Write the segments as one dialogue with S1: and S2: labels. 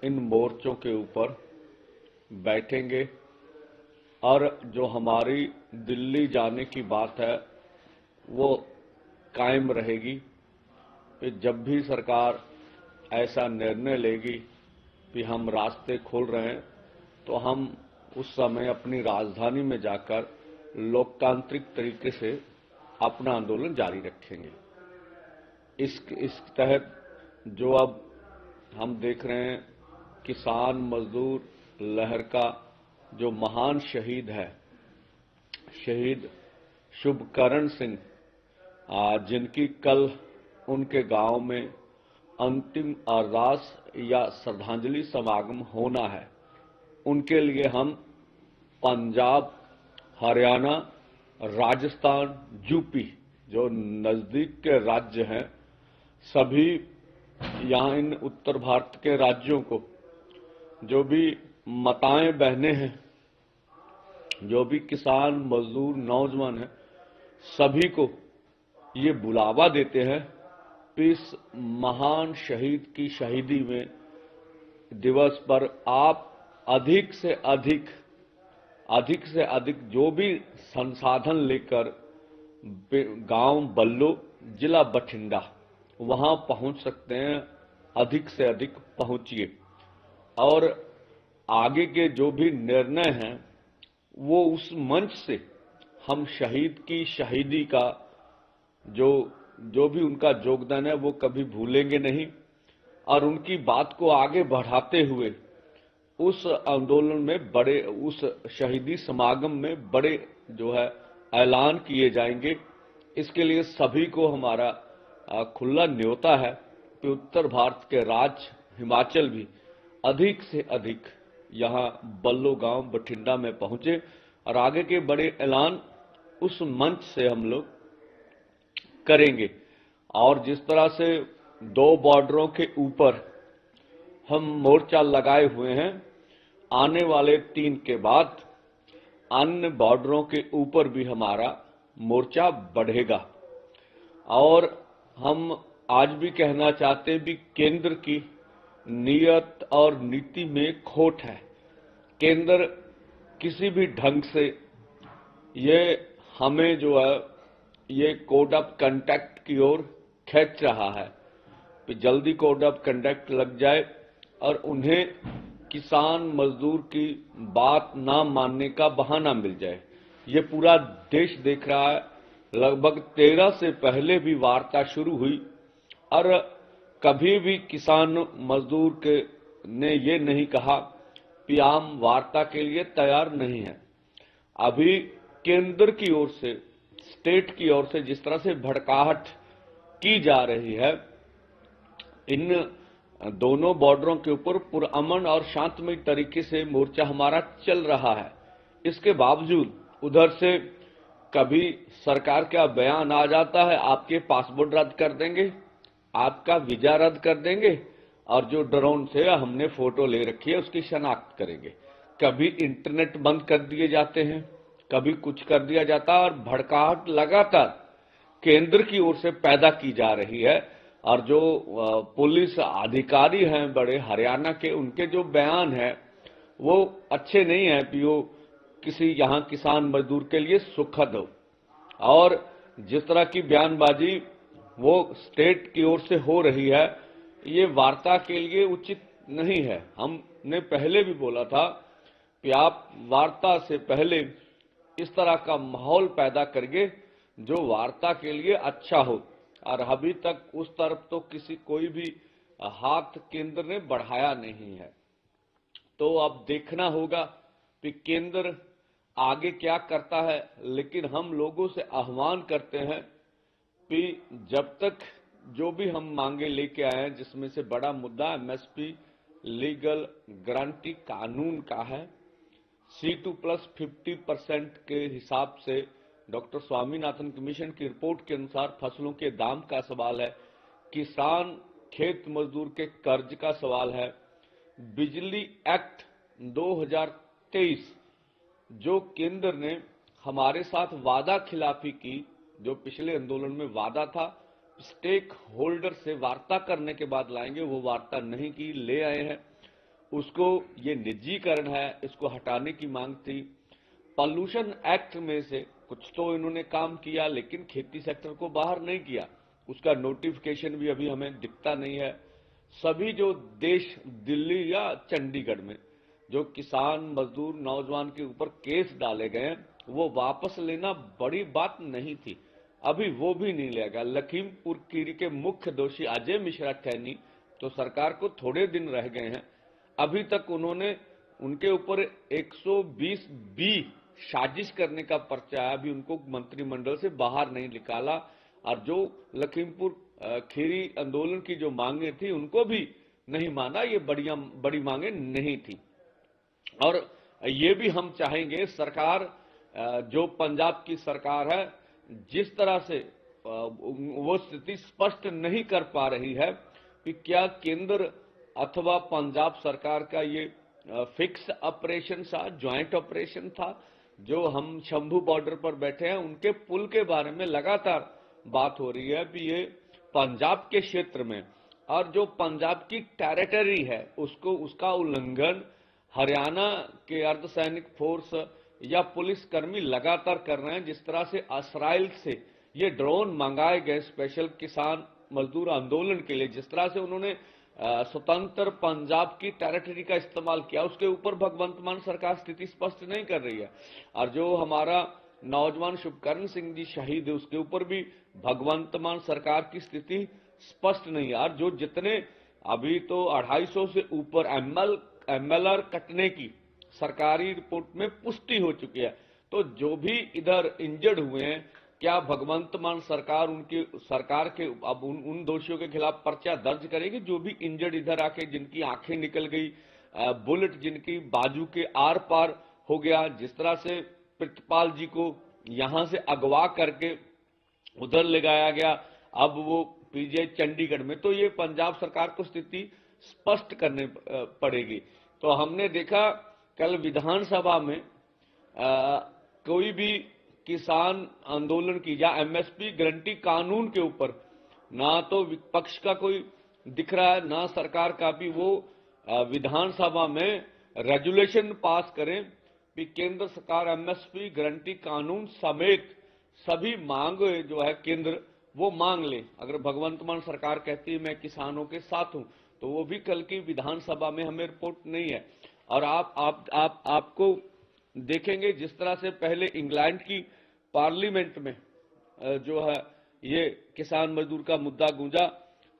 S1: इन मोर्चों के ऊपर बैठेंगे और जो हमारी दिल्ली जाने की बात है वो कायम रहेगी कि जब भी सरकार ऐसा निर्णय लेगी कि हम रास्ते खोल रहे हैं तो हम उस समय अपनी राजधानी में जाकर लोकतांत्रिक तरीके से अपना आंदोलन जारी रखेंगे। इस तहत जो अब हम देख रहे हैं, किसान मजदूर लहर का जो महान शहीद है, शहीद शुभकरण सिंह, जिनकी कल उनके गांव में अंतिम अरदास या श्रद्धांजलि समागम होना है, उनके लिए हम पंजाब, हरियाणा, राजस्थान, यूपी जो नजदीक के राज्य हैं, सभी यहाँ इन उत्तर भारत के राज्यों को जो भी माताएं बहनें हैं, जो भी किसान मजदूर नौजवान हैं, सभी को ये बुलावा देते हैं कि इस महान शहीद की शहीदी में दिवस पर आप अधिक से अधिक जो भी संसाधन लेकर गांव बल्लो, जिला बठिंडा, वहां पहुंच सकते हैं, अधिक से अधिक पहुंचिए और आगे के जो भी निर्णय हैं वो उस मंच से हम शहीद की शहीदी का जो भी उनका योगदान है वो कभी भूलेंगे नहीं और उनकी बात को आगे बढ़ाते हुए उस आंदोलन में बड़े, उस शहीदी समागम में बड़े जो है ऐलान किए जाएंगे। इसके लिए सभी को हमारा खुला न्योता है कि उत्तर भारत के राज्य हिमाचल भी अधिक से अधिक यहाँ बल्लो गांव बठिंडा में पहुंचे और आगे के बड़े ऐलान उस मंच से हम लोग करेंगे। और जिस तरह से दो बॉर्डरों के ऊपर हम मोर्चा लगाए हुए हैं, आने वाले 3 के बाद अन्य बॉर्डरों के ऊपर भी हमारा मोर्चा बढ़ेगा। और हम आज भी कहना चाहते हैं कि केंद्र की नीयत और नीति में खोट है। केंद्र किसी भी ढंग से ये हमें जो है ये कोड ऑफ कंडक्ट की ओर खींच रहा है कि जल्दी कोड ऑफ कंडक्ट लग जाए और उन्हें किसान मजदूर की बात ना मानने का बहाना मिल जाए। ये पूरा देश देख रहा है। लगभग 13 से पहले भी वार्ता शुरू हुई और कभी भी किसान मजदूर ने ये नहीं कहा कि हम वार्ता के लिए तैयार नहीं है। अभी केंद्र की ओर से, स्टेट की ओर से जिस तरह से भड़काहट की जा रही है, इन दोनों बॉर्डरों के ऊपर पुरअमन और शांतमय तरीके से मोर्चा हमारा चल रहा है। इसके बावजूद उधर से कभी सरकार का बयान आ जाता है, आपके पासपोर्ट रद्द कर देंगे, आपका वीजा रद्द कर देंगे और जो ड्रोन से हमने फोटो ले रखी है उसकी शनाख्त करेंगे। कभी इंटरनेट बंद कर दिए जाते हैं, कभी कुछ कर दिया जाता है और भड़काहट लगातार केंद्र की ओर से पैदा की जा रही है। और जो पुलिस अधिकारी हैं बड़े हरियाणा के, उनके जो बयान है वो अच्छे नहीं है कि वो किसी यहाँ किसान मजदूर के लिए सुखद हो। और जिस तरह की बयानबाजी वो स्टेट की ओर से हो रही है, ये वार्ता के लिए उचित नहीं है। हमने पहले भी बोला था कि आप वार्ता से पहले इस तरह का माहौल पैदा करिए जो वार्ता के लिए अच्छा हो, और अभी तक उस तरफ तो कोई भी हाथ केंद्र ने बढ़ाया नहीं है। तो अब देखना होगा कि केंद्र आगे क्या करता है। लेकिन हम लोगों से आह्वान करते हैं कि जब तक जो भी हम मांगे लेके आए हैं, जिसमें से बड़ा मुद्दा एमएसपी लीगल गारंटी कानून का है, C2+50% के हिसाब से डॉक्टर स्वामीनाथन कमीशन की रिपोर्ट के अनुसार फसलों के दाम का सवाल है, किसान खेत मजदूर के कर्ज का सवाल है, बिजली एक्ट 2023 जो केंद्र ने हमारे साथ वादा खिलाफी की, जो पिछले आंदोलन में वादा था स्टेक होल्डर से वार्ता करने के बाद लाएंगे, वो वार्ता नहीं की, ले आए हैं। उसको ये निजीकरण है, इसको हटाने की मांग थी। पॉल्यूशन एक्ट में से कुछ तो इन्होंने काम किया, लेकिन खेती सेक्टर को बाहर नहीं किया। उसका नोटिफिकेशन भी अभी हमें दिखता नहीं है। सभी जो देश, दिल्ली या चंडीगढ़ में जो किसान, मजदूर, नौजवान के ऊपर केस डाले गए हैं, वो वापस लेना बड़ी बात नहीं थी। अभी वो भी नहीं लिया गया। लखीमपुर खीरी के मुख्य दोषी अजय मिश्रा खैनी तो सरकार को थोड़े दिन रह गए हैं, अभी तक उन्होंने उनके ऊपर 120 बी साजिश करने का पर्चा है, अभी उनको मंत्रिमंडल से बाहर नहीं निकाला। और जो लखीमपुर खीरी आंदोलन की जो मांगे थी उनको भी नहीं माना। ये बड़ी मांगे नहीं थी। और ये भी हम चाहेंगे, सरकार जो पंजाब की सरकार है, जिस तरह से वो स्थिति स्पष्ट नहीं कर पा रही है कि क्या केंद्र अथवा पंजाब सरकार का ये फिक्स ऑपरेशन था, ज्वाइंट ऑपरेशन था। जो हम शंभू बॉर्डर पर बैठे हैं, उनके पुल के बारे में लगातार बात हो रही है कि ये पंजाब के क्षेत्र में, और जो पंजाब की टेरिटरी है उसका उल्लंघन हरियाणा के अर्धसैनिक फोर्स या पुलिस कर्मी लगातार कर रहे हैं। जिस तरह से इसराइल से ये ड्रोन मंगाए गए स्पेशल किसान मजदूर आंदोलन के लिए, जिस तरह से उन्होंने स्वतंत्र पंजाब की टेरिटरी का इस्तेमाल किया, उसके ऊपर भगवंत मान सरकार स्थिति स्पष्ट नहीं कर रही है। और जो हमारा नौजवान शुभकरण सिंह जी शहीद है, उसके ऊपर भी भगवंत मान सरकार की स्थिति स्पष्ट नहीं है। और जो जितने अभी तो 250 से ऊपर एमएलआर कटने की सरकारी रिपोर्ट में पुष्टि हो चुकी है। तो जो भी इधर इंजर्ड हुए हैं, क्या भगवंत मान सरकार उनकी सरकार के अब उन दोषियों के खिलाफ पर्चा दर्ज करेगी जो भी इंजर्ड इधर आके, जिनकी आंखें निकल गई, बुलेट जिनकी बाजू के आर पार हो गया, जिस तरह से प्रितपाल जी को यहां से अगवा करके उधर ले जाया गया, अब वो पीजीआई चंडीगढ़ में। तो ये पंजाब सरकार को स्थिति स्पष्ट करने पड़ेगी। तो हमने देखा कल विधानसभा में कोई भी किसान आंदोलन की या एमएसपी गारंटी कानून के ऊपर ना तो विपक्ष का कोई दिख रहा है, ना सरकार का भी। वो विधानसभा में रेजुलेशन पास करें कि केंद्र सरकार एमएसपी गारंटी कानून समेत सभी मांग जो है केंद्र वो मांग ले। अगर भगवंत मान सरकार कहती है मैं किसानों के साथ हूं, तो वो भी कल की विधानसभा में हमें रिपोर्ट नहीं है। और आपको देखेंगे जिस तरह से पहले इंग्लैंड की पार्लियामेंट में जो है ये किसान मजदूर का मुद्दा गूंजा,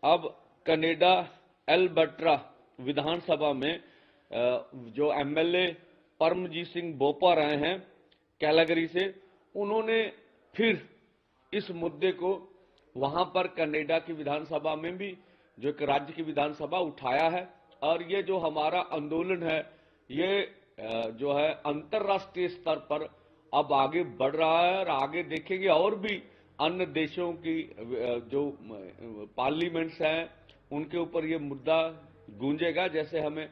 S1: अब कनाडा एल्बर्टा विधानसभा में जो एमएलए परमजीत सिंह बोपा रहे हैं कैलागरी से, उन्होंने फिर इस मुद्दे को वहां पर कनाडा की विधानसभा में भी, जो एक राज्य की विधानसभा, उठाया है। और ये जो हमारा आंदोलन है, ये जो है अंतर्राष्ट्रीय स्तर पर अब आगे बढ़ रहा है। और आगे देखेंगे और भी अन्य देशों की जो पार्लियामेंट्स हैं उनके ऊपर ये मुद्दा गूंजेगा, जैसे हमें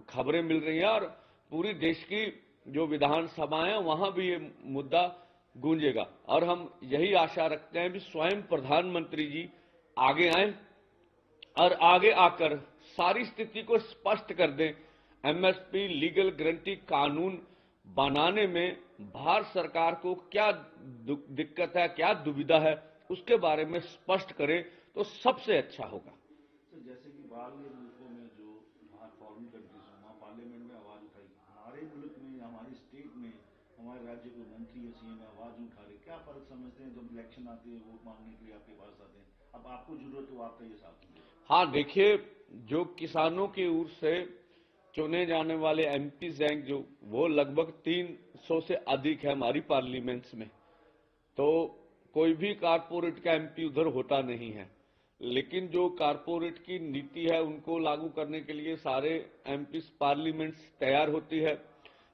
S1: खबरें मिल रही हैं। और पूरी देश की जो विधानसभाएं हैं वहां भी ये मुद्दा गूंजेगा। और हम यही आशा रखते हैं कि स्वयं प्रधानमंत्री जी आगे आए और आगे आकर सारी स्थिति को स्पष्ट कर दें। एमएसपी लीगल गारंटी कानून बनाने में भारत सरकार को क्या दिक्कत है, क्या दुविधा है, उसके बारे में स्पष्ट करें तो सबसे अच्छा होगा।
S2: तो जैसे कि बाहर के मुल्कों में जो बाहर फॉरेन कंट्रीज में वहाँ पार्लियामेंट में आवाज उठाई, हमारे मुल्क में, हमारी स्टेट में, हमारे राज्य के मंत्री या सीएम आवाज उठा रहे, क्या फर्क समझते हैं? जब इलेक्शन आते हैं वोट मांगने के लिए आपके पास आते हैं, अब आपको जरूरत हो आपका ये साथ दीजिए।
S1: हाँ, देखिए, जो किसानों की ओर से चुने जाने वाले एमपीज हैं, जो वो लगभग 300 से अधिक है हमारी पार्लियामेंट्स में। तो कोई भी कारपोरेट का एमपी उधर होता नहीं है, लेकिन जो कारपोरेट की नीति है उनको लागू करने के लिए सारे एमपी पार्लियामेंट्स तैयार होती है,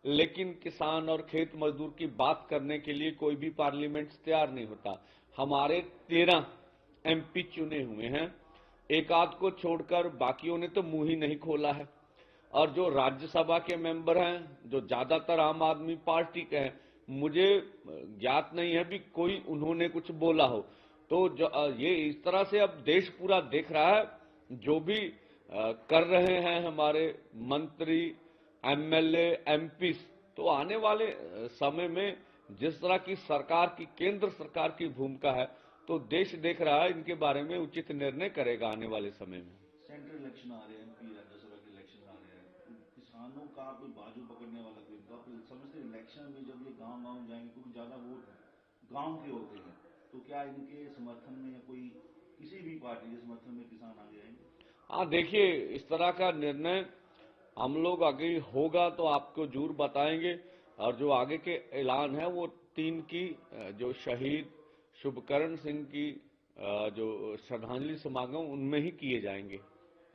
S1: लेकिन किसान और खेत मजदूर की बात करने के लिए कोई भी पार्लियामेंट्स तैयार नहीं होता। हमारे 13 एमपी चुने हुए हैं, एक आध को छोड़कर बाकियों ने तो मुंह ही नहीं खोला है। और जो राज्यसभा के मेंबर हैं, जो ज्यादातर आम आदमी पार्टी के हैं, मुझे ज्ञात नहीं है भी कोई उन्होंने कुछ बोला हो। तो ये इस तरह से अब देश पूरा देख रहा है, जो भी कर रहे हैं हमारे मंत्री, एमएलए, एमपी। तो आने वाले समय में जिस तरह की सरकार की, केंद्र सरकार की भूमिका है, तो देश देख रहा है, इनके बारे में उचित निर्णय करेगा आने वाले समय में।
S2: सेंट्रल इलेक्शन आ रहे हैं, एमपी राज्यसभा के इलेक्शन आ रहे हैं, किसानों का कोई बाजू पकड़ने वाला कोई, तो आप समझते हैं इलेक्शन में जब ये गांव-गांव जाएंगे, क्योंकि ज्यादा वोट गांव के होते हैं, तो क्या इनके समर्थन में या कोई किसी भी पार्टी के समर्थन में किसान आगे आएंगे?
S1: हाँ देखिए, इस तरह का निर्णय हम लोग आगे होगा तो आपको जरूर बताएंगे। और जो आगे के ऐलान है वो 3 की जो शहीद शुभकरण सिंह की जो श्रद्धांजलि समागम, उनमें ही किए जाएंगे।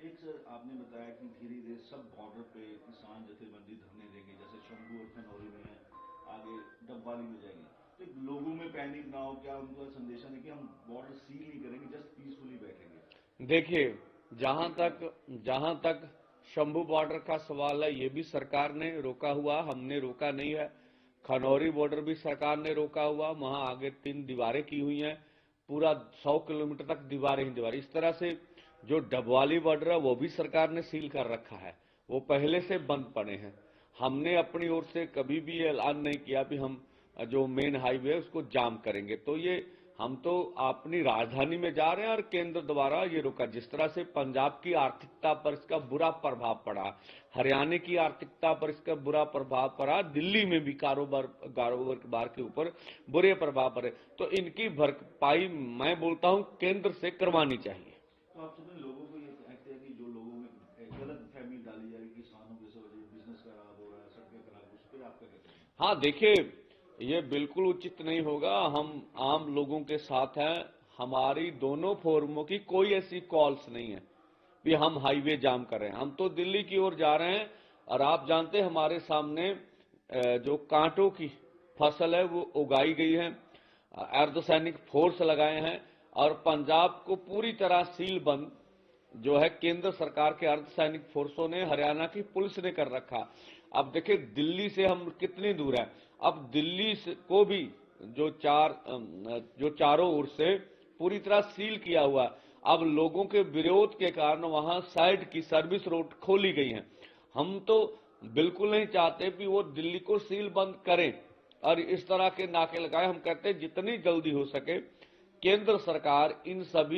S2: एक सर आपने बताया कि धीरे धीरे सब बॉर्डर पे किसान जथेबंदी धरने देंगे, जैसे शंभू और खनौरी में है, आगे डबवाली में जाएंगे, तो एक लोगों में पैनिक ना हो, क्या उनका संदेश है कि हम बॉर्डर सील नहीं करेंगे, जस्ट पीसफुली बैठेंगे?
S1: देखिए, जहां तक शंभू बॉर्डर का सवाल है, ये भी सरकार ने रोका हुआ, हमने रोका नहीं है। खनौरी बॉर्डर भी सरकार ने रोका हुआ, वहां आगे 3 दीवारें की हुई हैं, पूरा 100 किलोमीटर तक दीवारें ही दीवारें। इस तरह से जो डबवाली बॉर्डर है वो भी सरकार ने सील कर रखा है, वो पहले से बंद पड़े हैं। हमने अपनी ओर से कभी भी ऐलान नहीं किया कि हम जो मेन हाईवे है उसको जाम करेंगे। तो ये हम तो अपनी राजधानी में जा रहे हैं और केंद्र द्वारा ये रोका। जिस तरह से पंजाब की आर्थिकता पर इसका बुरा प्रभाव पड़ा, हरियाणा की आर्थिकता पर इसका बुरा प्रभाव पड़ा, दिल्ली में भी कारोबार के ऊपर बुरे प्रभाव पड़े, तो इनकी भरपाई मैं बोलता हूं केंद्र से करवानी चाहिए।
S2: तो आप सभी लोगों को ये कहते हैं कि जो लोगों में गलत फहमी डाली जा रही है किसानों के वजह बिजनेस खराब हो रहा है, सड़कें खराब, उस पर आपका क्या कहना है?
S1: हाँ देखिए, ये बिल्कुल उचित नहीं होगा। हम आम लोगों के साथ हैं, हमारी दोनों फोरमों की कोई ऐसी कॉल्स नहीं है कि हम हाईवे जाम कर रहे हैं। हम तो दिल्ली की ओर जा रहे हैं, और आप जानते हैं हमारे सामने जो कांटों की फसल है वो उगाई गई है, अर्धसैनिक फोर्स लगाए हैं, और पंजाब को पूरी तरह सील बंद जो है केंद्र सरकार के अर्धसैनिक फोर्सों ने, हरियाणा की पुलिस ने कर रखा। अब देखिए दिल्ली से हम कितनी दूर हैं, अब दिल्ली को भी जो चारों ओर से पूरी तरह सील किया हुआ। अब लोगों के विरोध के कारण वहां साइड की सर्विस रोड खोली गई हैं। हम तो बिल्कुल नहीं चाहते कि वो दिल्ली को सील बंद करें और इस तरह के नाके लगाए। हम कहते हैं जितनी जल्दी हो सके केंद्र सरकार इन सभी